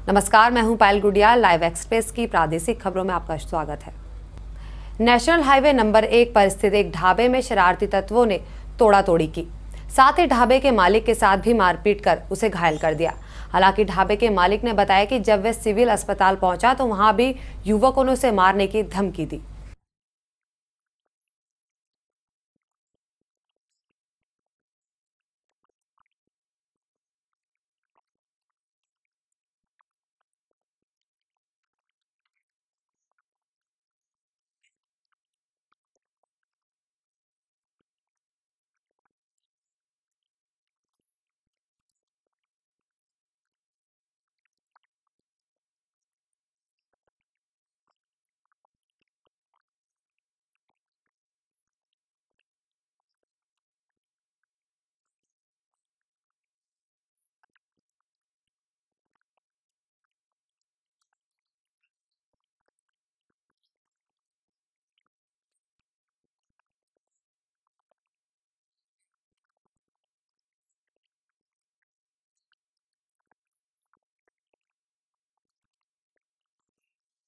नमस्कार, मैं हूं पायल गुडिया। लाइव एक्सप्रेस की प्रादेशिक खबरों में आपका स्वागत है। नेशनल हाईवे नंबर 1 पर स्थित एक ढाबे में शरारती तत्वों ने तोड़ातोड़ी की, साथ ही ढाबे के मालिक के साथ भी मारपीट कर उसे घायल कर दिया। हालांकि ढाबे के मालिक ने बताया कि जब वह सिविल अस्पताल पहुंचा तो वहां भी युवकों ने उसे मारने की धमकी दी।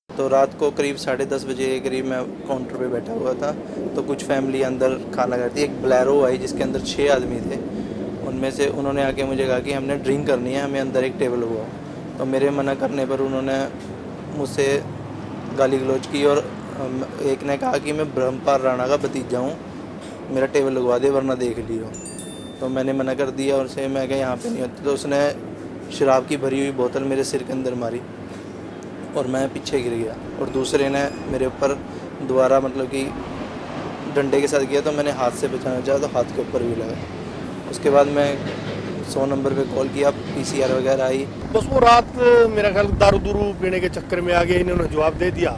तो रात को करीब 10:30 बजे के करीब मैं काउंटर पे बैठा हुआ था, तो कुछ फैमिली अंदर खाना खाती। एक ब्लैरो आई जिसके अंदर 6 आदमी थे। उनमें से उन्होंने आके मुझे कहा कि हमने ड्रिंक करनी है, हमें अंदर एक टेबल हुआ। तो मेरे मना करने पर उन्होंने मुझसे गाली गलौज की और एक ने कहा कि मैं ब्रह्मपाल राणा का भतीजा हूँ, मेरा टेबल लगवा दे वरना देख लियो। तो मैंने मना कर दिया और से मैं कहा यहाँ पे नहीं होती। तो उसने शराब की भरी हुई बोतल मेरे सिर के अंदर मारी और मैं पीछे गिर गया। और दूसरे ने मेरे ऊपर दोबारा मतलब कि डंडे के साथ किया, तो मैंने हाथ से बचाना चाहा तो हाथ के ऊपर भी लगा। उसके बाद मैं 100 नंबर पे कॉल किया, पीसीआर वगैरह आई। बस वो रात मेरा ख्याल दारू दूरू पीने के चक्कर में आ गए, इन्होंने जवाब दे दिया।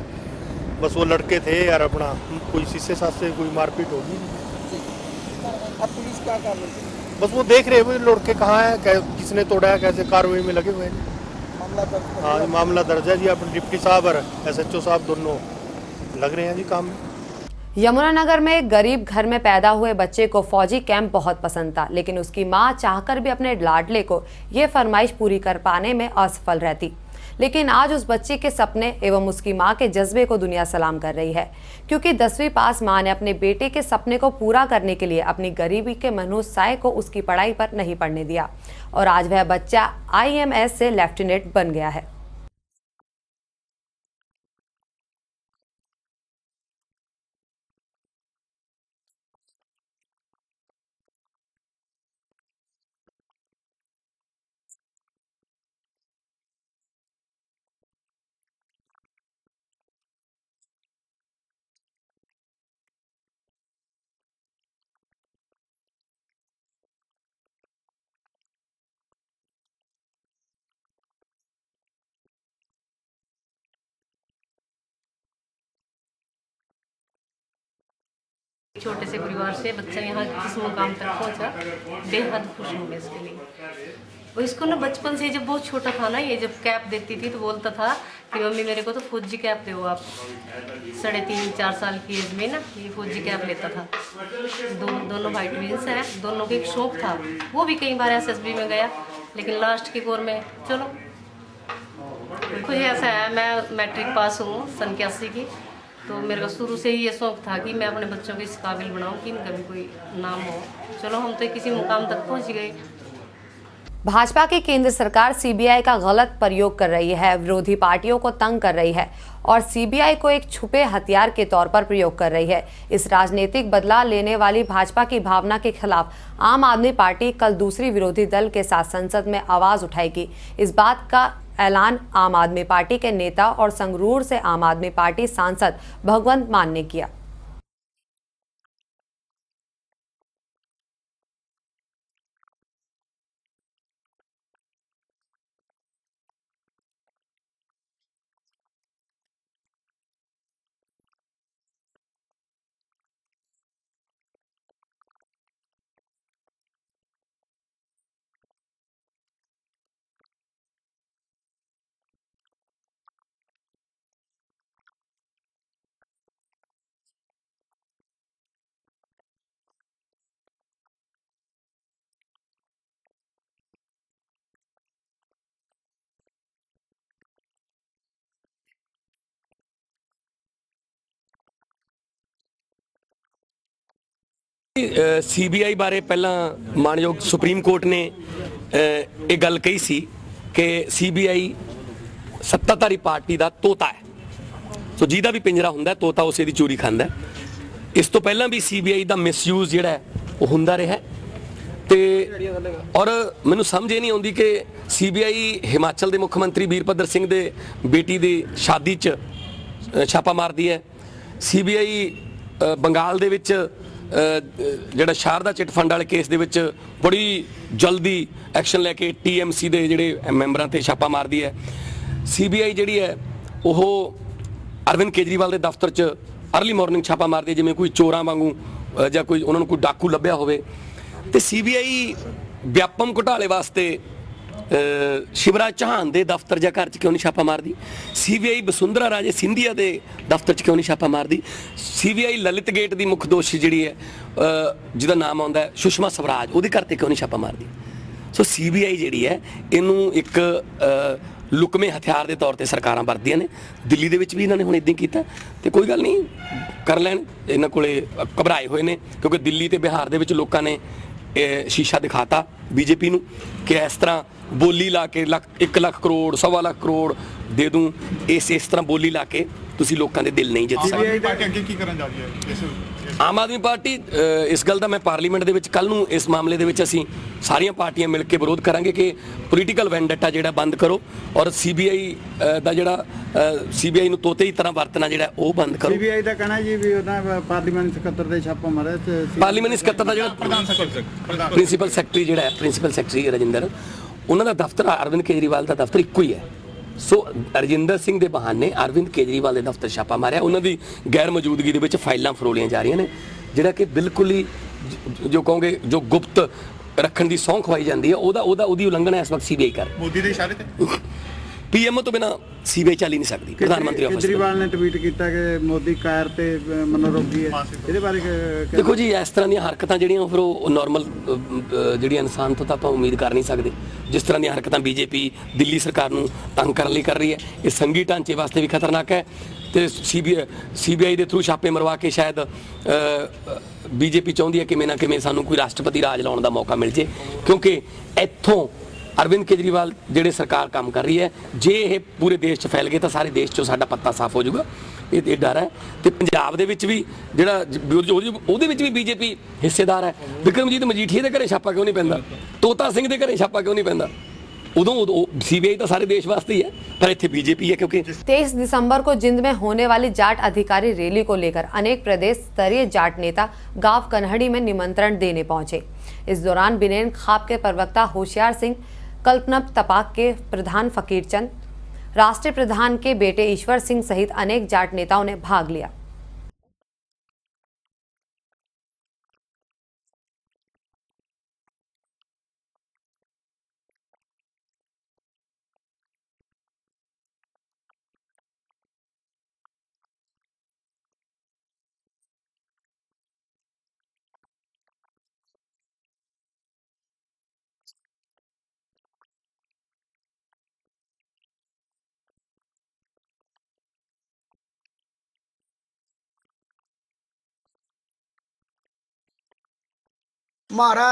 बस वो लड़के थे यार, अपना कोई शीशे साथ से कोई मारपीट होगी। अब पुलिस क्या कर रही है? बस वो देख रहे वो लड़के कहाँ है, किसने तोड़ा है, कैसे कार्रवाई में लगे हुए हैं। मामला दर्ज कर हाँ लिया? मामला दर्ज है जी। अपने डिप्टी साहब और एसएचओ साहब दोनों लग रहे हैं जी काम में। यमुनानगर में एक गरीब घर में पैदा हुए बच्चे को फौजी कैंप बहुत पसंद था, लेकिन उसकी मां चाहकर भी अपने लाडले को ये फरमाइश पूरी कर पाने में असफल रहती। लेकिन आज उस बच्चे के सपने एवं उसकी मां के जज्बे को दुनिया सलाम कर रही है, क्योंकि 10वीं पास मां ने अपने बेटे के सपने को पूरा करने के लिए अपनी गरीबी के मनहूस को उसकी पढ़ाई पर नहीं पढ़ने दिया और आज वह बच्चा IMS से लेफ्टिनेंट बन गया है। छोटे से परिवार से बच्चा यहाँ किस मुकाम तक पहुँचा, बेहद खुश हूँ मैं इसके लिए। वो इसको ना बचपन से जब बहुत छोटा था ना, ये जब कैप देती थी तो बोलता था कि मम्मी मेरे को तो फौजी कैप दो आप। 3.5-4 साल की एज में ना ये फौजी कैप लेता था। दोनों भाई ट्विंस हैं, दोनों को एक शौक था। वो भी कई बार SSB में गया, लेकिन लास्ट की कोर में चलो कुछ ऐसा है। मैं मैट्रिक पास हूँ सन 81 की, तो मेरे को शुरू से ही ये शौक था कि मैं अपने बच्चों को इस काबिल बनाऊं कि इनका भी कोई नाम हो। चलो हम तो किसी मुकाम तक पहुंच गए। भाजपा की केंद्र सरकार CBI का गलत प्रयोग कर रही है, विरोधी पार्टियों को तंग कर रही है और CBI को एक छुपे हथियार के तौर पर प्रयोग कर रही है। इस राजनीतिक बदला लेने वाली भाजपा की भावना के खिलाफ आम आदमी पार्टी कल दूसरी विरोधी दल के साथ संसद में आवाज उठाएगी। इस बात का ऐलान आम आदमी पार्टी के नेता और संगरूर से आम आदमी पार्टी सांसद भगवंत मान ने किया। ਸੀਬੀਆਈ ਬਾਰੇ ਪਹਿਲਾਂ ਮਾਨਯੋਗ ਸੁਪਰੀਮ ਕੋਰਟ ਨੇ ਇਹ ਗੱਲ ਕਹੀ ਸੀ ਕਿ ਸੀਬੀਆਈ ਸੱਤਾਧਾਰੀ ਪਾਰਟੀ ਦਾ ਤੋਤਾ ਹੈ, ਸੋ ਜਿਹਦਾ ਵੀ ਪਿੰਜਰਾ ਹੁੰਦਾ ਤੋਤਾ ਉਸੇ ਦੀ ਚੋਰੀ ਖਾਂਦਾ। ਇਸ ਤੋਂ ਪਹਿਲਾਂ ਵੀ ਸੀਬੀਆਈ ਦਾ ਮਿਸਯੂਜ਼ ਜਿਹੜਾ ਹੈ ਉਹ ਹੁੰਦਾ ਰਿਹਾ ਤੇ ਔਰ ਮੈਨੂੰ ਸਮਝ ਇਹ ਨਹੀਂ ਆਉਂਦੀ ਕਿ ਸੀਬੀਆਈ ਹਿਮਾਚਲ ਦੇ ਮੁੱਖ ਮੰਤਰੀ ਵੀਰਭੱਦਰ ਸਿੰਘ ਦੇ ਬੇਟੀ ਦੀ ਸ਼ਾਦੀ 'ਚ ਛਾਪਾ ਮਾਰਦੀ ਹੈ। ਸੀਬੀਆਈ ਬੰਗਾਲ ਦੇ ਵਿੱਚ ਜਿਹੜਾ ਸ਼ਾਰਦਾ ਚਿੱਟ ਫੰਡ ਵਾਲੇ ਕੇਸ ਦੇ ਵਿੱਚ ਬੜੀ ਜਲਦੀ ਐਕਸ਼ਨ ਲੈ ਕੇ TMC ਦੇ ਜਿਹੜੇ ਮੈਂਬਰਾਂ ਤੇ ਛਾਪਾ ਮਾਰਦੀ ਹੈ। ਸੀਬੀਆਈ ਜਿਹੜੀ ਹੈ ਉਹ ਅਰਵਿੰਦ ਕੇਜਰੀਵਾਲ ਦੇ ਦਫ਼ਤਰ 'ਚ ਅਰਲੀ ਮਾਰਨਿੰਗ ਛਾਪਾ ਮਾਰਦੀ ਹੈ ਜਿਵੇਂ ਕੋਈ ਚੋਰਾਂ ਵਾਂਗੂ ਜਾਂ ਕੋਈ ਉਹਨਾਂ ਨੂੰ ਕੋਈ ਡਾਕੂ ਲੱਭਿਆ ਹੋਵੇ। ਤੇ ਸੀਬੀਆਈ ਵਿਆਪਮ ਘੁਟਾਲੇ ਵਾਸਤੇ ਸ਼ਿਵਰਾਜ ਚੌਹਾਨ ਦੇ ਦਫ਼ਤਰ ਜਾਂ ਘਰ 'ਚ ਕਿਉਂ ਨਹੀਂ ਛਾਪਾ ਮਾਰਦੀ? ਸੀਬੀਆਈ ਵਸੁੰਧਰਾ ਰਾਜੇ ਸਿੰਧੀਆ ਦੇ ਦਫ਼ਤਰ 'ਚ ਕਿਉਂ ਨਹੀਂ ਛਾਪਾ ਮਾਰਦੀ? ਸੀਬੀਆਈ ਲਲਿਤ ਗੇਟ ਦੀ ਮੁੱਖ ਦੋਸ਼ੀ ਜਿਹੜੀ ਹੈ ਜਿਹਦਾ ਨਾਮ ਆਉਂਦਾ ਹੈ ਸੁਸ਼ਮਾ ਸਵਰਾਜ, ਉਹਦੇ ਘਰ 'ਤੇ ਕਿਉਂ ਨਹੀਂ ਛਾਪਾ ਮਾਰਦੀ? ਸੋ ਸੀਬੀਆਈ ਜਿਹੜੀ ਹੈ ਇਹਨੂੰ ਇੱਕ ਲੁਕਵੇਂ ਹਥਿਆਰ ਦੇ ਤੌਰ ਤੇ ਸਰਕਾਰਾਂ ਵਰਤਦੀਆਂ ਨੇ। ਦਿੱਲੀ ਦੇ ਵਿੱਚ ਵੀ ਇਹਨਾਂ ਨੇ ਹੁਣ ਇਦਾਂ ਹੀ ਕੀਤਾ ਤੇ ਕੋਈ ਗੱਲ ਨਹੀਂ, ਕਰ ਲੈਣ। ਇਹਨਾਂ ਕੋਲੇ ਘਬਰਾਏ ਹੋਏ ਨੇ ਕਿਉਂਕਿ ਦਿੱਲੀ ਤੇ ਬਿਹਾਰ ਦੇ ਵਿੱਚ ਲੋਕਾਂ ਨੇ ਸ਼ੀਸ਼ਾ ਦਿਖਾਤਾ ਬੀਜੇਪੀ ਨੂੰ ਕਿ ਇਸ ਤਰ੍ਹਾਂ ਬੋਲੀ ਲਾ ਕੇ 1 ਲੱਖ ਕਰੋੜ 1.25 ਲੱਖ ਕਰੋੜ ਦੇ ਦੂੰ, ਇਸ ਤਰ੍ਹਾਂ ਬੋਲੀ ਲਾ ਕੇ ਤੁਸੀਂ ਲੋਕਾਂ ਦੇ ਦਿਲ ਨਹੀਂ ਜਿੱਤ ਸਕਦੇ। ਪਾਰਟੀ ਅੱਗੇ ਕੀ ਕਰਨ ਜਾ ਰਹੀ ਹੈ? ਆਮ ਆਦਮੀ ਪਾਰਟੀ ਇਸ ਗੱਲ ਦਾ ਮੈਂ ਪਾਰਲੀਮੈਂਟ ਦੇ ਵਿੱਚ ਕੱਲ ਨੂੰ ਇਸ ਮਾਮਲੇ ਦੇ ਵਿੱਚ ਅਸੀਂ ਸਾਰੀਆਂ ਪਾਰਟੀਆਂ ਮਿਲ ਕੇ ਵਿਰੋਧ ਕਰਾਂਗੇ ਕਿ ਪੋਲੀਟੀਕਲ ਵੈਂਡੇਟਾ ਜਿਹੜਾ ਬੰਦ ਕਰੋ ਔਰ ਸੀਬੀਆਈ ਦਾ ਜਿਹੜਾ ਸੀਬੀਆਈ ਨੂੰ ਤੋਤੇ ਦੀ ਤਰ੍ਹਾਂ ਵਰਤਣਾ ਜਿਹੜਾ ਉਹ ਬੰਦ ਕਰੋ। ਸੀਬੀਆਈ ਦਾ ਕਹਿਣਾ ਜੀ ਵੀ ਉਹਨਾਂ ਪਾਰਲੀਮੈਂਟ ਸਕੱਤਰ ਦੇ ਛਾਪਾ ਮਾਰਿਆ ਤੇ ਪਾਰਲੀਮੈਂਟ ਸਕੱਤਰ ਦਾ ਜਿਹੜਾ ਪ੍ਰਿੰਸੀਪਲ ਸੈਕਟਰੀ ਜਿਹੜਾ ਹੈ ਪ੍ਰਿੰਸੀਪਲ ਸੈਕਟਰੀ ਰਜਿੰਦਰ, ਉਹਨਾਂ ਦਾ ਦਫ਼ਤਰ ਅਰਵਿੰਦ ਕੇਜਰੀਵਾਲ ਦਾ ਦਫ਼ਤਰ ਇੱਕੋ ਹੀ ਹੈ। ਸੋ ਰਜਿੰਦਰ ਸਿੰਘ ਦੇ ਬਹਾਨੇ ਅਰਵਿੰਦ ਕੇਜਰੀਵਾਲ ਦੇ ਦਫ਼ਤਰ ਛਾਪਾ ਮਾਰਿਆ, ਉਹਨਾਂ ਦੀ ਗੈਰ ਮੌਜੂਦਗੀ ਦੇ ਵਿੱਚ ਫਾਈਲਾਂ ਫਰੋਲੀਆਂ ਜਾ ਰਹੀਆਂ ਨੇ ਜਿਹੜਾ ਕਿ ਬਿਲਕੁਲ ਹੀ ਜੋ ਕਹੋਗੇ ਜੋ ਗੁਪਤ ਰੱਖਣ ਦੀ ਸਹੁੰ ਖਵਾਈ ਜਾਂਦੀ ਹੈ ਉਹਦੀ ਉਲੰਘਣਾ ਇਸ ਵਕਤ ਸੀਬੀਆਈ ਕਰ। ਮੋਦੀ ਦੇ ਇਸ਼ਾਰੇ ਤੇ ਪੀਐਮਓ ਤੋਂ ਬਿਨਾਂ ਸੀਬੀਆਈ ਚੱਲ ਹੀ ਨਹੀਂ ਸਕਦੀ। ਪ੍ਰਧਾਨ ਮੰਤਰੀ ਆਫਿਸ ਕੇਜਰੀਵਾਲ ਨੇ ਟਵੀਟ ਕੀਤਾ ਕਿ ਮੋਦੀ ਕਾਰ ਤੇ ਮਨੋਰੋਗੀ ਹੈ, ਇਹਦੇ ਬਾਰੇ ਦੇਖੋ ਜੀ ਇਸ ਤਰ੍ਹਾਂ ਦੀਆਂ ਹਰਕਤਾਂ ਜਿਹੜੀਆਂ ਫਿਰ ਉਹ ਨਾਰਮਲ ਜਿਹੜੀਆਂ ਇਨਸਾਨ ਤੋਂ ਤਾਂ ਆਪਾਂ ਉਮੀਦ ਕਰ ਨਹੀਂ ਸਕਦੇ। ਜਿਸ ਤਰ੍ਹਾਂ ਦੀਆਂ ਹਰਕਤਾਂ ਬੀਜੇਪੀ ਦਿੱਲੀ ਸਰਕਾਰ ਨੂੰ ਤੰਗ ਕਰਨ ਲਈ ਕਰ ਰਹੀ ਹੈ, ਇਹ ਸੰਘੀ ਢਾਂਚੇ ਵਾਸਤੇ ਵੀ ਖਤਰਨਾਕ ਹੈ ਤੇ ਸੀਬੀਆਈ ਦੇ ਥਰੂ ਛਾਪੇ ਮਰਵਾ ਕੇ ਸ਼ਾਇਦ ਬੀਜੇਪੀ ਚਾਹੁੰਦੀ ਹੈ ਕਿਵੇਂ ਨਾ ਕਿਵੇਂ ਸਾਨੂੰ ਕੋਈ ਰਾਸ਼ਟਰਪਤੀ ਰਾਜ ਲਾਉਣ ਦਾ ਮੌਕਾ ਮਿਲ ਜੇ, ਕਿਉਂਕਿ ਇੱਥੋਂ ਅਰਵਿੰਦ ਕੇਜਰੀਵਾਲ ਜਿਹੜੇ ਸਰਕਾਰ ਕੰਮ ਕਰ ਰਹੀ ਹੈ ਜੇ ਇਹ ਪੂਰੇ ਦੇਸ਼ 'ਚ ਫੈਲ ਗਏ ਤਾਂ ਸਾਰੇ ਦੇਸ਼ 'ਚੋਂ ਸਾਡਾ ਪੱਤਾ ਸਾਫ਼ ਹੋ ਜਾਊਗਾ, ਇਹ ਡਰ ਹੈ। ਤੇ ਪੰਜਾਬ ਦੇ ਵਿੱਚ ਵੀ ਜਿਹੜਾ ਉਹਦੇ ਵਿੱਚ ਵੀ ਬੀਜੇਪੀ ਹਿੱਸੇਦਾਰ ਹੈ। ਬਿਕਰਮਜੀਤ ਮਜੀਠੀਆ ਦੇ ਘਰੇ ਛਾਪਾ ਕਿਉਂ ਨਹੀਂ ਪੈਂਦਾ? ਤੋਤਾ ਸਿੰਘ ਦੇ ਘਰੇ ਛਾਪਾ क्यों नहीं पैंदा? उदों सीबीआई तो सारे देश वास्ते ही है, पर इत्थे बीजेपी है क्योंकि 23 दिसंबर को जिंद में होने वाली जाट अधिकारी रैली को लेकर अनेक प्रदेश स्तरीय जाट नेता गांव कन्हड़ी में निमंत्रण देने पहुंचे। इस दौरान बिनेन खाप के प्रवक्ता होशियार सिंह, कल्पनब तपाक के प्रधान फकीर चंद, राष्ट्रीय प्रधान के बेटे ईश्वर सिंह सहित अनेक जाट नेताओं ने भाग लिया। हमारा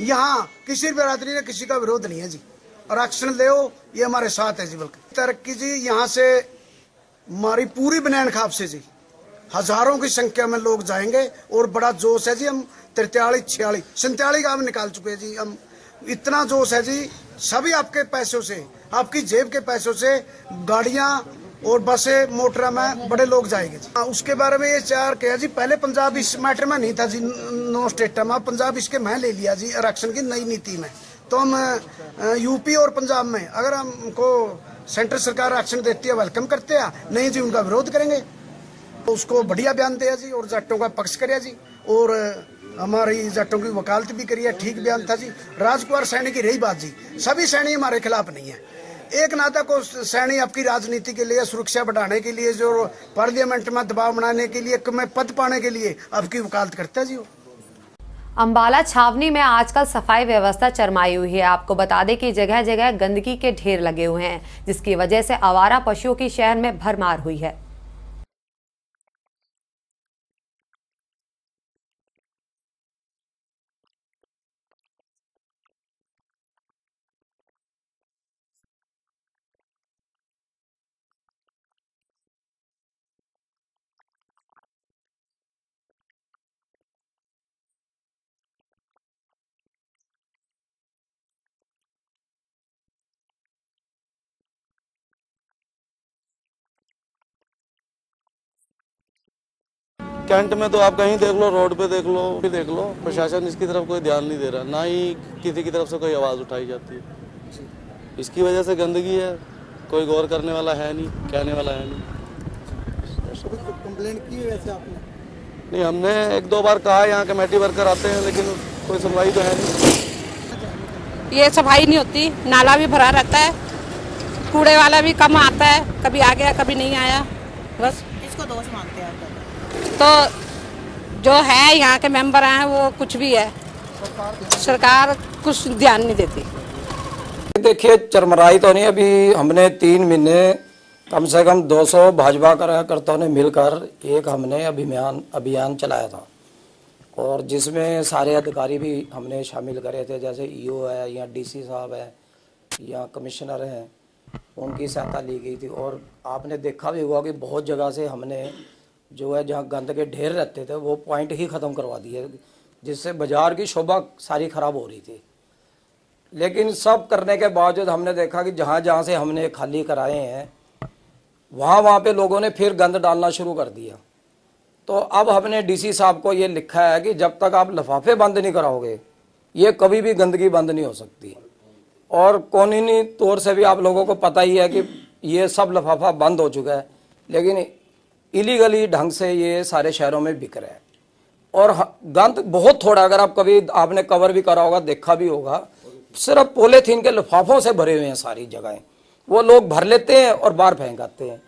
यहाँ किसी बिरादरी ने किसी का विरोध नहीं है जी, और आरक्षण ले ये हमारे साथ है जी। बल्कि तरक्की जी यहाँ से हमारी पूरी बनैन खाप से जी हजारों की संख्या में लोग जाएंगे और बड़ा जोश है जी। हम 43, 46, 47 का हम निकाल चुके हैं जी। हम इतना जोश है जी, सभी आपके पैसों से, आपकी जेब के पैसों से गाड़ियाँ और बसें मोटर में बड़े लोग जाएंगे जी। उसके बारे में ये चार किया जी, पहले पंजाब इस मैटर में नहीं था जी, नो स्टेट में पंजाब इसके मैं ले लिया जी आरक्षण की नई नीति में। तो हम यूपी और पंजाब में अगर हमको सेंट्रल सरकार आरक्षण देती है वेलकम करते हैं, नहीं जी उनका विरोध करेंगे। तो उसको बढ़िया बयान दिया जी और जाटों का पक्ष करिया जी, और हमारी जाटों की वकालत भी करिए, ठीक बयान था जी। राजकुमार सैनी की रही बात जी, सभी सैनी हमारे खिलाफ नहीं है। एक नाता को सैनी आपकी राजनीति के लिए, सुरक्षा बढ़ाने के लिए, जो पार्लियामेंट में दबाव बनाने के लिए, मैं पद पाने के लिए आपकी वकालत करता है जी। अंबाला छावनी में आजकल सफाई व्यवस्था चरमाई हुई है। आपको बता दें कि जगह जगह गंदगी के ढेर लगे हुए हैं, जिसकी वजह से आवारा पशुओं की शहर में भरमार हुई है। कैंट में तो आप कहीं देख लो, रोड पे देख लो, भी देख लो, प्रशासन इसकी तरफ कोई ध्यान नहीं दे रहा, ना ही किसी की तरफ से कोई आवाज़ उठाई जाती है। इसकी वजह से गंदगी है, कोई गौर करने वाला है नहीं, कहने वाला है नहीं। कंप्लेंट की है वैसे आपने? नहीं, हमने 1-2 बार कहा, यहाँ कमेटी वर्कर आते हैं, लेकिन कोई सुनवाई तो है नहीं। ये सफाई नहीं होती, नाला भी भरा रहता है, कूड़े वाला भी कम आता है, कभी आ गया कभी नहीं आया, बस। किसको दोष मानते हैं आप? तो जो है यहाँ के मेंबर हैं वो कुछ भी है, सरकार कुछ ध्यान नहीं देती। देखिए, चरमराई तो नहीं, अभी हमने 3 महीने कम से कम 200 भाजपा कार्यकर्ताओं ने मिलकर एक हमने अभियान चलाया था, और जिसमें सारे अधिकारी भी हमने शामिल करे थे, जैसे ईओ है या डीसी साहब है या कमिश्नर हैं, उनकी सहायता ली गई थी। और आपने देखा भी होगा कि बहुत जगह से हमने जो है जहाँ गंद के ढेर रहते थे वो पॉइंट ही ख़त्म करवा दिए, जिससे बाज़ार की शोभा सारी ख़राब हो रही थी। लेकिन सब करने के बावजूद हमने देखा कि जहाँ जहाँ से हमने खाली कराए हैं वहाँ पे लोगों ने फिर गंद डालना शुरू कर दिया। तो अब हमने डीसी साहब को ये लिखा है कि जब तक आप लिफाफे बंद नहीं कराओगे ये कभी भी गंदगी बंद नहीं हो सकती। और कानूनी तौर से भी आप लोगों को पता ही है कि ये सब लिफाफा बंद हो चुका है, लेकिन इलीगली ढंग से ये सारे शहरों में बिक रहा है। और गंद बहुत थोड़ा, अगर आप कभी आपने कवर भी करा होगा, देखा भी होगा, सिर्फ पॉलीथीन के लिफाफों से भरे हुए हैं सारी जगहें, वो लोग भर लेते हैं और बाहर फेंक आते हैं।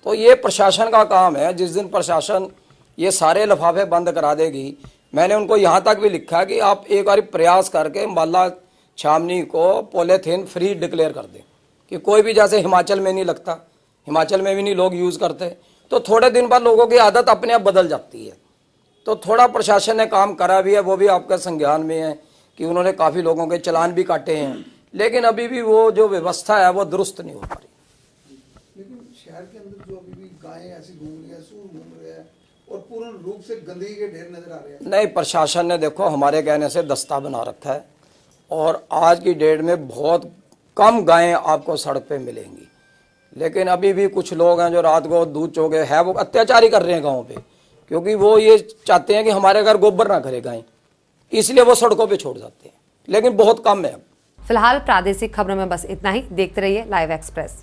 तो ये प्रशासन का काम है। जिस दिन प्रशासन ये सारे लिफाफे बंद करा देगी, मैंने उनको यहाँ तक भी लिखा कि आप एक बार प्रयास करके माला छावनी को पॉलीथीन फ्री डिक्लेयर कर दें, कि कोई भी, जैसे हिमाचल में नहीं लगता, हिमाचल में भी नहीं लोग यूज़ करते, तो थोड़े दिन बाद लोगों की आदत अपने आप बदल जाती है। तो थोड़ा प्रशासन ने काम करा भी है, वो भी आपका संज्ञान में है कि उन्होंने काफ़ी लोगों के चालान भी काटे हैं, लेकिन अभी भी वो जो व्यवस्था है वो दुरुस्त नहीं हो पा रही। लेकिन शहर के अंदर जो अभी भी गायें ऐसी घूम रही है, सूर घूम रहे हैं और पूर्ण रूप से गंदगी के ढेर नजर आ रहे हैं। नहीं, प्रशासन ने देखो हमारे कहने से दस्ता बना रखा है, और आज की डेट में बहुत कम गायें आपको सड़क पे मिलेंगी। लेकिन अभी भी कुछ लोग हैं जो रात को दूध चोगे है, वो अत्याचारी कर रहे हैं गाँव पे, क्योंकि वो ये चाहते हैं कि हमारे घर गोबर ना करे गायें, इसलिए वो सड़कों पे छोड़ जाते हैं, लेकिन बहुत कम है। फिलहाल प्रादेशिक खबरों में बस इतना ही। देखते रहिए लाइव एक्सप्रेस।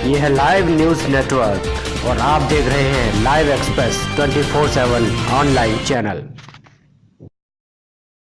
ये है लाइव न्यूज नेटवर्क और आप देख रहे हैं लाइव एक्सप्रेस 24/7 ऑनलाइन चैनल।